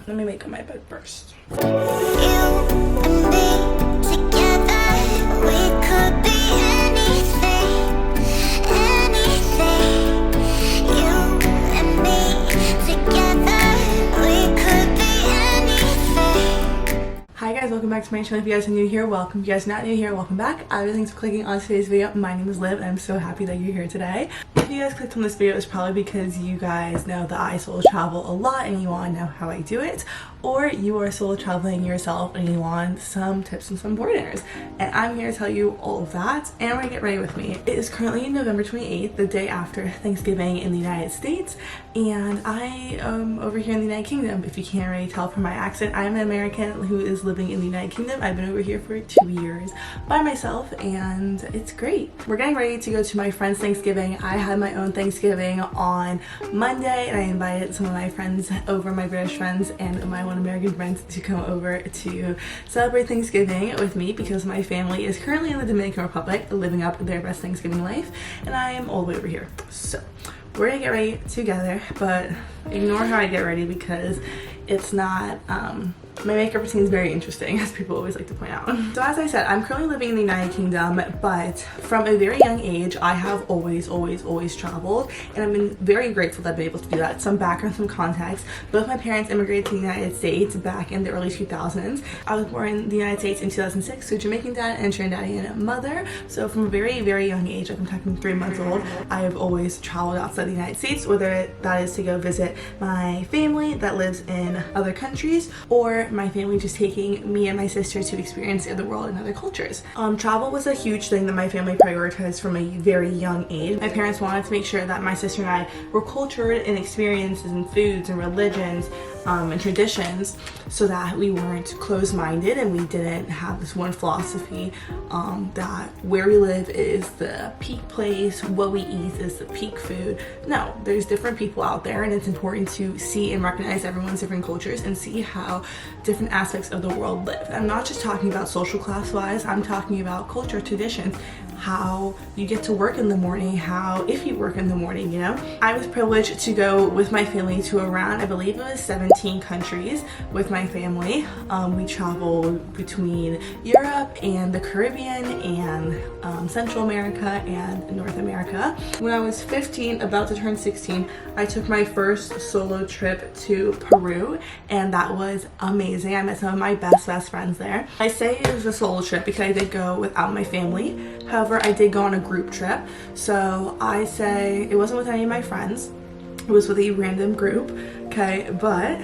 Let me make up my bed first. Hi guys, welcome back to my channel. If you guys are new here, welcome. If you guys are not new here, welcome back. Thanks for clicking on today's video. My name is Liv and I'm so happy that you're here today. If you guys clicked on this video, it's probably because you guys know that I solo travel a lot and you want to know how I do it, or you are solo traveling yourself and you want some tips and some pointers. And I'm here to tell you all of that, and we're gonna get ready with me. It is currently November 28th, the day after Thanksgiving in the United States, and I am over here in the United Kingdom. If you can't already tell from my accent, I'm an American who is living in the United Kingdom. I've been over here for 2 years by myself and it's great. We're getting ready to go to my friend's Thanksgiving. I had my own Thanksgiving on Monday and I invited some of my friends over, my British friends and my one American friends, to come over to celebrate Thanksgiving with me because my family is currently in the Dominican Republic living up their best Thanksgiving life and I am all the way over here. So we're gonna get ready together, but ignore how I get ready because it's not, my makeup routine is very interesting, as people always like to point out. So as I said, I'm currently living in the United Kingdom, but from a very young age, I have always traveled, and I've been very grateful that I've been able to do that. Some background, some context. Both my parents immigrated to the United States back in the early 2000s. I was born in the United States in 2006, so Jamaican dad and Trinidadian mother. So from a very young age, like I'm talking 3 months old, I have always traveled outside the United States, whether that is to go visit my family that lives in other countries, or my family just taking me and my sister to experience the other world and other cultures. Travel was a huge thing that my family prioritized from a very young age. My parents wanted to make sure that my sister and I were cultured in experiences and foods and religions and traditions, so that we weren't closed-minded and we didn't have this one philosophy that where we live is the peak place, what we eat is the peak food. No, there's different people out there and it's important to see and recognize everyone's different cultures and see how different aspects of the world live. I'm not just talking about social class wise, I'm talking about culture, traditions, how you get to work in the morning, how if you work in the morning, you know. I was privileged to go with my family to around, I believe it was 17 countries with my family. We traveled between Europe and the Caribbean and Central America and North America. When I was 15, about to turn 16, I took my first solo trip to Peru and that was amazing. I met some of my best friends there. I say it was a solo trip because I did go without my family. However, I did go on a group trip. So I say it wasn't with any of my friends. It was with a random group, okay? But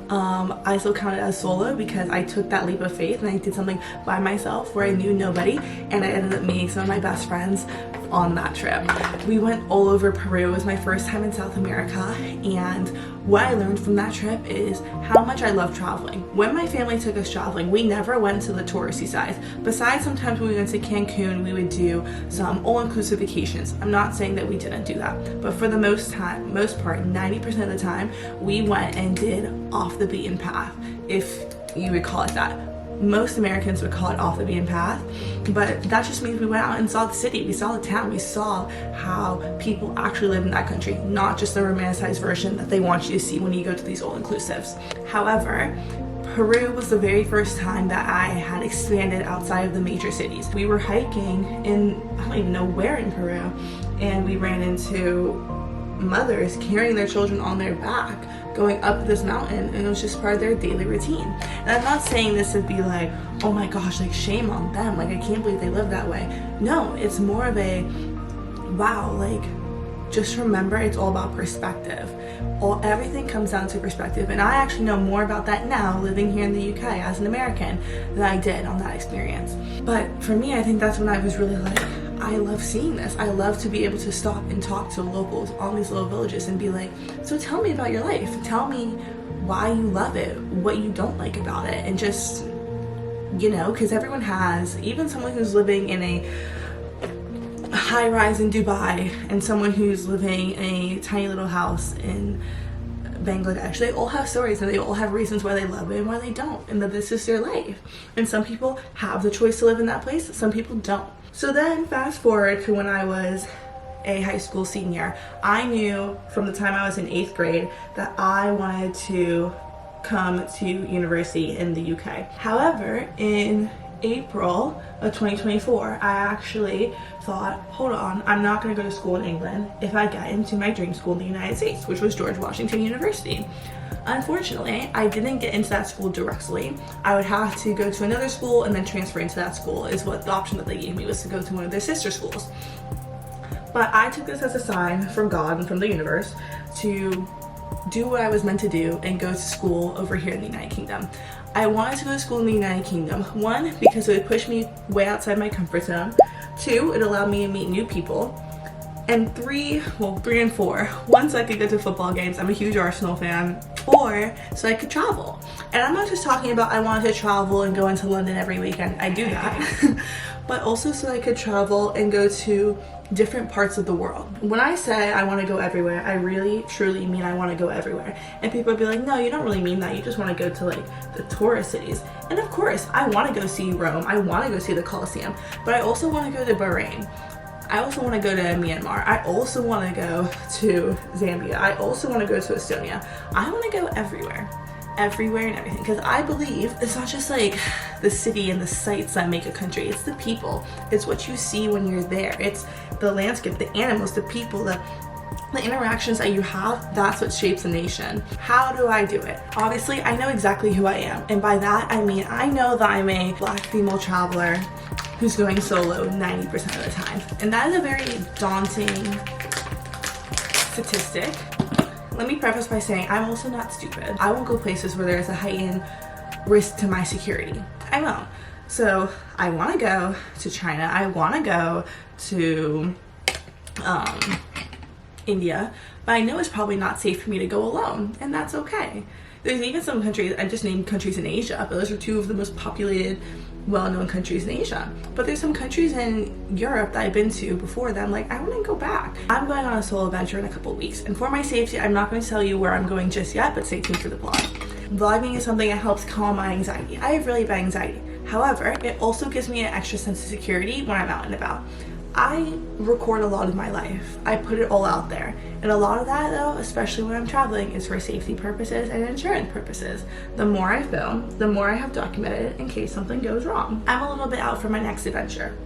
I still count it as solo because I took that leap of faith and I did something by myself where I knew nobody, and I ended up meeting some of my best friends on that trip. We went all over Peru. It was my first time in South America, and what I learned from that trip is how much I love traveling. When my family took us traveling, we never went to the touristy side. Besides, sometimes when we went to Cancun, we would do some all-inclusive vacations. I'm not saying that we didn't do that, but for the most part, 90% of the time, we went and did off the beaten path, if you would call it that. Most Americans would call it off the beaten path, but that just means we went out and saw the city, we saw the town, we saw how people actually live in that country, not just the romanticized version that they want you to see when you go to these all-inclusives. However, Peru was the very first time that I had expanded outside of the major cities. We were hiking in, I don't even know where in Peru, and we ran into mothers carrying their children on their back going up this mountain, and it was just part of their daily routine. And I'm not saying this to be like, oh my gosh, like shame on them, like I can't believe they live that way. No, it's more of a wow, like just remember it's all about perspective. Everything comes down to perspective, and I actually know more about that now living here in the UK as an American than I did on that experience. But for me, I think that's when I was really like, I love seeing this. I love to be able to stop and talk to locals on these little villages and be like, so tell me about your life. Tell me why you love it, what you don't like about it, and just, you know, because everyone has, even someone who's living in a high rise in Dubai and someone who's living in a tiny little house in Bangladesh, they all have stories and they all have reasons why they love it and why they don't, and that this is their life. And some people have the choice to live in that place, some people don't. So then fast forward to when I was a high school senior, I knew from the time I was in 8th grade that I wanted to come to university in the UK. However, in April of 2024, I actually thought, hold on, I'm not going to go to school in England if I get into my dream school in the United States, which was George Washington University. Unfortunately, I didn't get into that school directly. I would have to go to another school and then transfer into that school, is what the option that they gave me, was to go to one of their sister schools. But I took this as a sign from God and from the universe to do what I was meant to do and go to school over here in the United Kingdom. I wanted to go to school in the United Kingdom. 1, because it would push me way outside my comfort zone. 2, it allowed me to meet new people. And 3 and 4, 1, so I could go to football games. I'm a huge Arsenal fan. 4, so I could travel. And I'm not just talking about I wanted to travel and go into London every weekend. I do that. But also so I could travel and go to different parts of the world. When I say I want to go everywhere, I really truly mean I want to go everywhere. And people would be like, no, you don't really mean that. You just want to go to like the tourist cities. And of course, I want to go see Rome. I want to go see the Colosseum. But I also want to go to Bahrain. I also want to go to Myanmar. I also want to go to Zambia. I also want to go to Estonia. I want to go everywhere and everything, because I believe it's not just like the city and the sights that make a country. It's the people. It's what you see when you're there. It's the landscape, the animals, the people, the interactions that you have. That's what shapes a nation. How do I do it? Obviously, I know exactly who I am, and by that I mean I know that I'm a Black female traveler who's going solo 90% of the time, and that is a very daunting statistic. Let me preface by saying I'm also not stupid. I won't go places where there's a heightened risk to my security. I won't. So I want to go to China. I want to go to India, but I know it's probably not safe for me to go alone, and that's okay. There's even some countries, I just named countries in Asia, but those are 2 of the most populated, well-known countries in Asia. But there's some countries in Europe that I've been to before that I'm like, I want to go back. I'm going on a solo adventure in a couple weeks, and for my safety, I'm not going to tell you where I'm going just yet, but stay tuned for the vlog. Vlogging is something that helps calm my anxiety. I have really bad anxiety. However, it also gives me an extra sense of security when I'm out and about. I record a lot of my life. I put it all out there. And a lot of that though, especially when I'm traveling, is for safety purposes and insurance purposes. The more I film, the more I have documented in case something goes wrong. I'm a little bit out for my next adventure,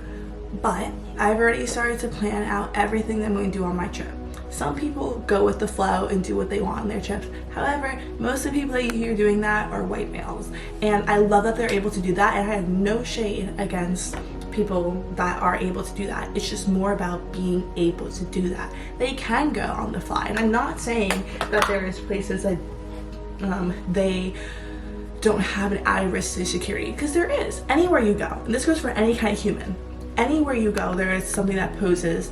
but I've already started to plan out everything that I'm going to do on my trip. Some people go with the flow and do what they want on their trips. However, most of the people that you hear doing that are white males. And I love that they're able to do that, and I have no shade against people that are able to do that. It's just more about being able to do that. They can go on the fly, and I'm not saying that there is places that they don't have an added risk to security, because there is. Anywhere you go, and this goes for any kind of human, anywhere you go there is something that poses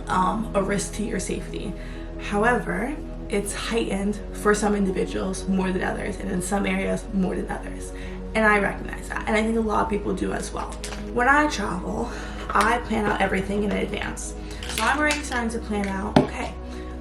a risk to your safety. However, it's heightened for some individuals more than others, and in some areas more than others, and I recognize that, and I think a lot of people do as well. When I travel, I plan out everything in advance. So I'm already starting to plan out, okay,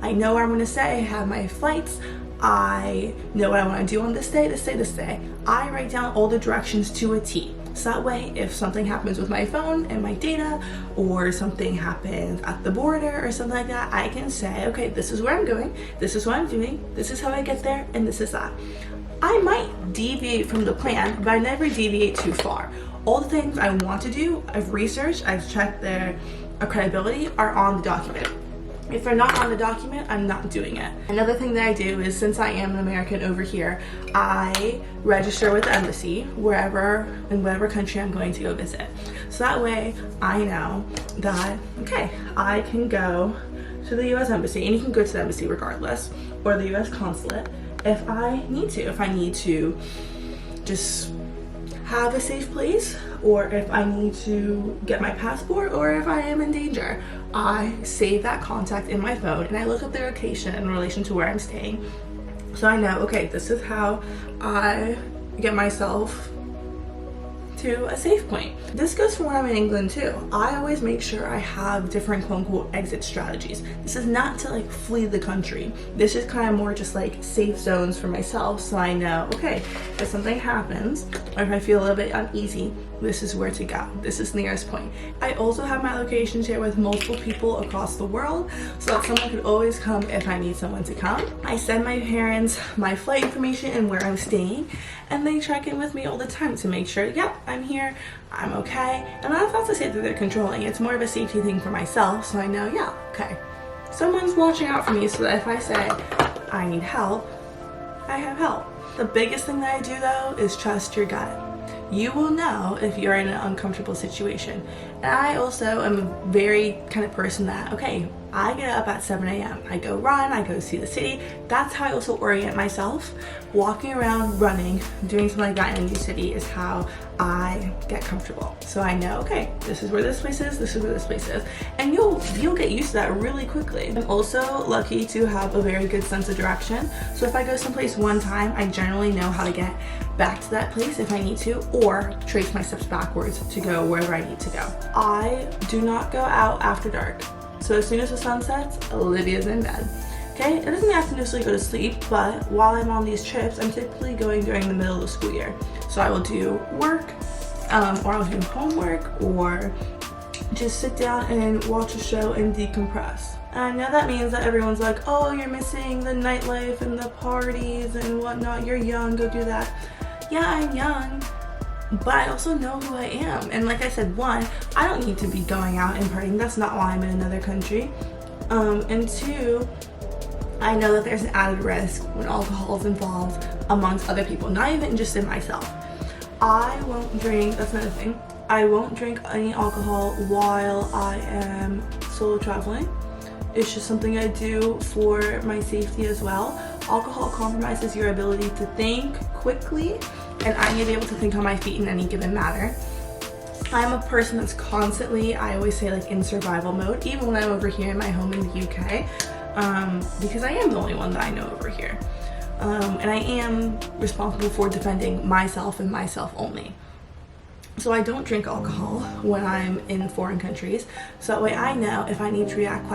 I know where I'm going to stay, I have my flights, I know what I want to do on this day, this day, this day. I write down all the directions to a T. So that way, if something happens with my phone and my data, or something happens at the border or something like that, I can say, okay, this is where I'm going, this is what I'm doing, this is how I get there, and this is that. I might deviate from the plan, but I never deviate too far. All the things I want to do, I've researched, I've checked their credibility, are on the document. If they're not on the document, I'm not doing it. Another thing that I do is, since I am an American over here, I register with the embassy in whatever country I'm going to go visit. So that way I know that, okay, I can go to the US embassy, and you can go to the embassy regardless, or the US consulate if I need to. If I need to just have a safe place, or if I need to get my passport, or if I am in danger, I save that contact in my phone and I look up their location in relation to where I'm staying, so I know, okay, this is how I get myself to a safe point. This goes for when I'm in England too. I always make sure I have different quote unquote exit strategies. This is not to like flee the country. This is kind of more just like safe zones for myself, so I know, okay, if something happens or if I feel a little bit uneasy, this is where to go. This is the nearest point. I also have my locations here with multiple people across the world, so that someone could always come if I need someone to come. I send my parents my flight information and where I'm staying, and they check in with me all the time to make sure, yep, I'm here, I'm okay. And that's not to say that they're controlling. It's more of a safety thing for myself, so I know, yeah, okay, someone's watching out for me, so that if I say I need help, I have help. The biggest thing that I do though is trust your gut. You will know if you're in an uncomfortable situation. And I also am a very kind of person that, okay, I get up at 7 a.m. I go run, I go see the city. That's how I also orient myself. Walking around, running, doing something like that in a new city is how I get comfortable. So I know, okay, this is where this place is, this is where this place is. And you'll get used to that really quickly. I'm also lucky to have a very good sense of direction. So if I go someplace one time, I generally know how to get back to that place if I need to, or trace my steps backwards to go wherever I need to go. I do not go out after dark. So as soon as the sun sets, Olivia's in bed. Okay, it doesn't mean I have to necessarily go to sleep, but while I'm on these trips, I'm typically going during the middle of the school year. So I will do work, or I'll do homework, or just sit down and watch a show and decompress. And I know that means that everyone's like, oh, you're missing the nightlife and the parties and whatnot. You're young, go do that. Yeah, I'm young, but I also know who I am. And like I said, one, I don't need to be going out and partying. That's not why I'm in another country. And two, I know that there's an added risk when alcohol is involved amongst other people, not even just in myself. I won't drink, that's another thing. I won't drink any alcohol while I am solo traveling. It's just something I do for my safety as well. Alcohol compromises your ability to think quickly, and I need to be able to think on my feet in any given matter. I'm a person that's constantly, I always say, like in survival mode, even when I'm over here in my home in the UK, because I am the only one that I know over here. And I am responsible for defending myself and myself only. So I don't drink alcohol when I'm in foreign countries, so that way I know if I need to react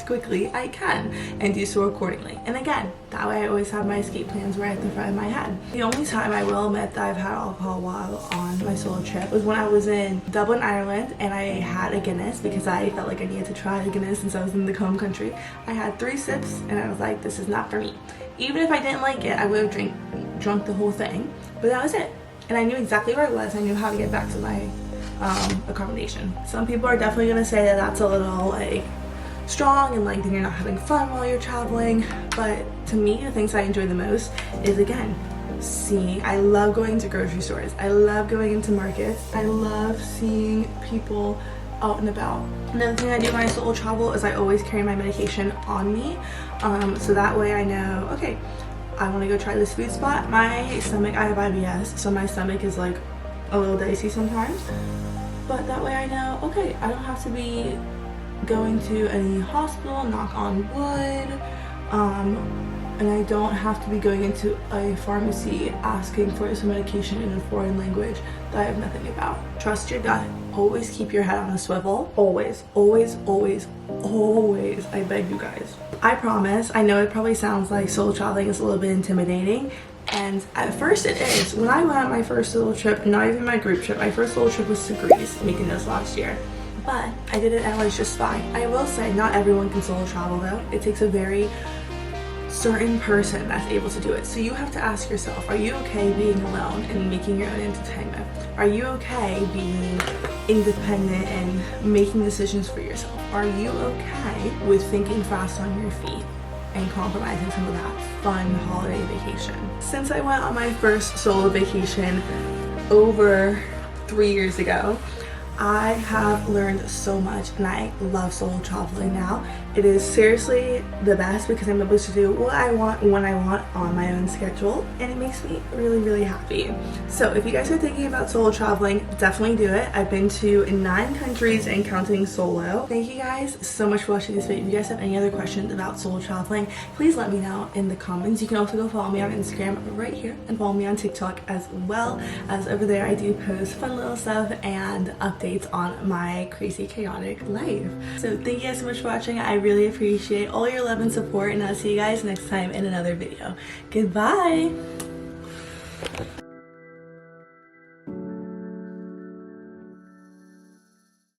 quickly, I can, and do so accordingly. And again, that way I always have my escape plans right at the front of my head. The only time I will admit that I've had alcohol while on my solo trip was when I was in Dublin, Ireland, and I had a Guinness because I felt like I needed to try the Guinness since I was in the home country. I had 3 sips and I was like, this is not for me. Even if I didn't like it, I would have drunk the whole thing, but that was it. And I knew exactly where I was. I knew how to get back to my accommodation. Some people are definitely gonna say that that's a little like strong and like then you're not having fun while you're traveling. But to me, the things I enjoy the most is, again, seeing. I love going to grocery stores. I love going into markets. I love seeing people out and about. Another thing I do when I solo travel is I always carry my medication on me, so that way I know, okay, I want to go try this food spot. My stomach, I have IBS, so my stomach is like a little dicey sometimes, but that way I know, okay, I don't have to be going to any hospital, knock on wood, and I don't have to be going into a pharmacy asking for some medication in a foreign language that I have nothing about. Trust your gut. Always keep your head on a swivel. Always, always, always, always. I beg you guys. I promise, I know it probably sounds like solo traveling is a little bit intimidating, and at first it is. When I went on my first solo trip, not even my group trip, my first solo trip was to Greece, making this last year. But I did it and it was just fine. I will say, not everyone can solo travel though. It takes a very certain person that's able to do it. So you have to ask yourself, are you okay being alone and making your own entertainment? Are you okay being independent and making decisions for yourself? Are you okay with thinking fast on your feet and compromising some of that fun holiday vacation? Since I went on my first solo vacation over 3 years ago, I have learned so much, and I love solo traveling now. It is seriously the best because I'm able to do what I want when I want on my own schedule, and it makes me really happy. So if you guys are thinking about solo traveling, definitely do it. I've been to 9 countries and counting solo. Thank you guys so much for watching this video. If you guys have any other questions about solo traveling, please let me know in the comments. You can also go follow me on Instagram right here and follow me on TikTok as well, as over there I do post fun little stuff and updates on my crazy chaotic life. So thank you guys so much for watching. I really appreciate all your love and support, and I'll see you guys next time in another video. Goodbye.